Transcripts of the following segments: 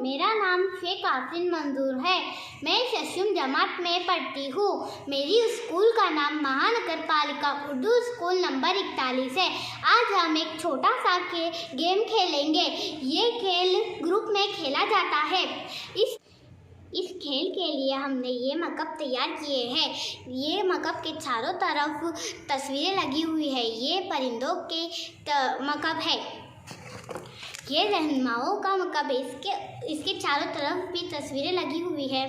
मेरा नाम शेख आसिन मंजूर है। मैं शशुम जमात में पढ़ती हूँ। मेरी स्कूल का नाम महानगर पालिका उर्दू स्कूल नंबर 41 है। आज हम एक छोटा सा गेम खेलेंगे। ये खेल ग्रुप में खेला जाता है। इस खेल के लिए हमने ये मकब तैयार किए हैं। ये मकब के चारों तरफ तस्वीरें लगी हुई है। ये परिंदों के मकब है। ये रहनुमाओं का मकब है। इसके चारों तरफ भी तस्वीरें लगी हुई है।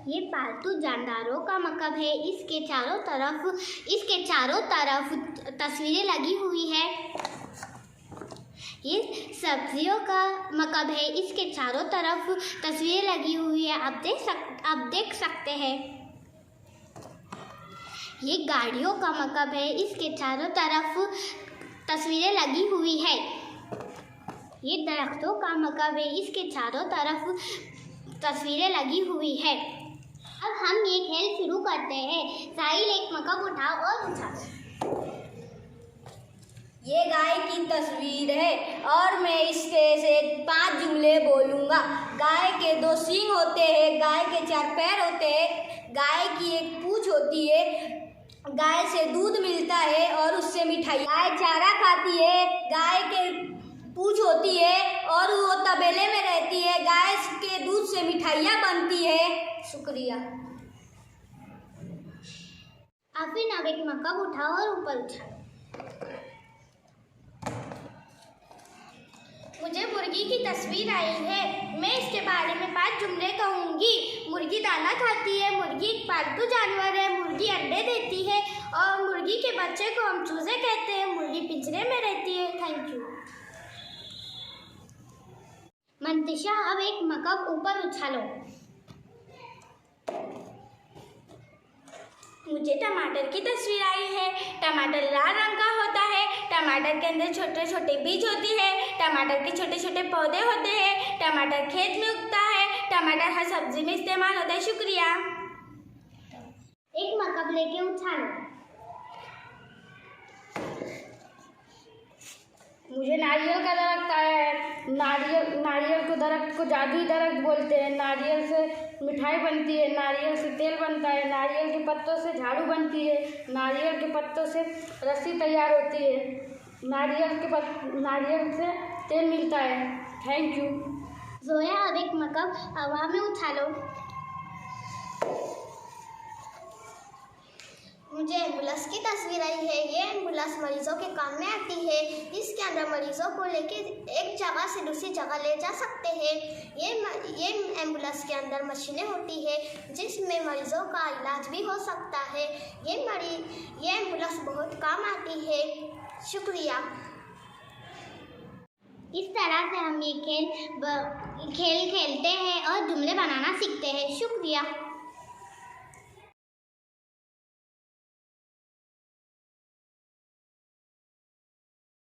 ये पालतू जानदारों का मकब है। इसके चारों तरफ तस्वीरें लगी हुई है। ये सब्जियों का मकब है। इसके चारों तरफ तस्वीरें लगी हुई है। आप देख सकते हैं। ये गाड़ियों का मकब है। इसके चारों तरफ तस्वीरें लगी हुई है। ये दरख्तों का मकब है। इसके चारों तरफ तस्वीरें लगी हुई है। अब हम ये खेल शुरू करते हैं। साहिल एक मकब उठाओ और उठा। ये गाय की तस्वीर है और मैं इसके से 5 जुमले बोलूँगा। गाय के 2 सींग होते हैं। गाय के 4 पैर होते हैं। गाय की एक पूँछ होती है। गाय से दूध मिलता है और उससे मिठाई। गाय चारा खाती है। गाय के पूँछ होती है और वो तबेले में रहती है। गाय के दूध से मिठाइयाँ बनती है। शुक्रिया। आफरीन अब एक मकब उठाओ और ऊपर उठाओ। मुझे मुर्गी की तस्वीर आई है। मैं इसके बारे में 5 जुमले कहूँगी। मुर्गी दाना खाती है। मुर्गी एक पालतू जानवर है। मुर्गी अंडे देती है और मुर्गी के बच्चे को हम चूजे कहते हैं। मुर्गी पिंजरे में रहती है। Thank you. मंतिशा अब एक मकब ऊपर उछालो। मुझे टमाटर की तस्वीर आई है। टमाटर लाल रंग का होता है। टमाटर के अंदर छोटे छोटे बीज होती है। टमाटर के छोटे छोटे पौधे होते हैं। टमाटर खेत में उगता है। टमाटर हर सब्जी में इस्तेमाल होता है। शुक्रिया। एक मकब लेके उछालो। मुझे नारियल का दरख्त आया है। नारियल को दरख्त को जादुई दरख्त बोलते हैं। नारियल से मिठाई बनती है। नारियल से तेल बनता है। नारियल के पत्तों से झाड़ू बनती है। नारियल के पत्तों से रस्सी तैयार होती है। नारियल से तेल मिलता है। Thank you. जोया अब एक मकब हवा में उछालो। मुझे एम्बुलेंस की तस्वीर आई है। ये एम्बुलेंस मरीजों के काम में आती है। इसके अंदर मरीजों को लेके एक जगह से दूसरी जगह ले जा सकते हैं। ये एम्बुलेंस के अंदर मशीनें होती है जिसमें मरीजों का इलाज भी हो सकता है। ये एम्बुलेंस बहुत काम आती है। शुक्रिया। इस तरह से हम ये खेल खेलते हैं और जुमले बनाना सीखते हैं। शुक्रिया।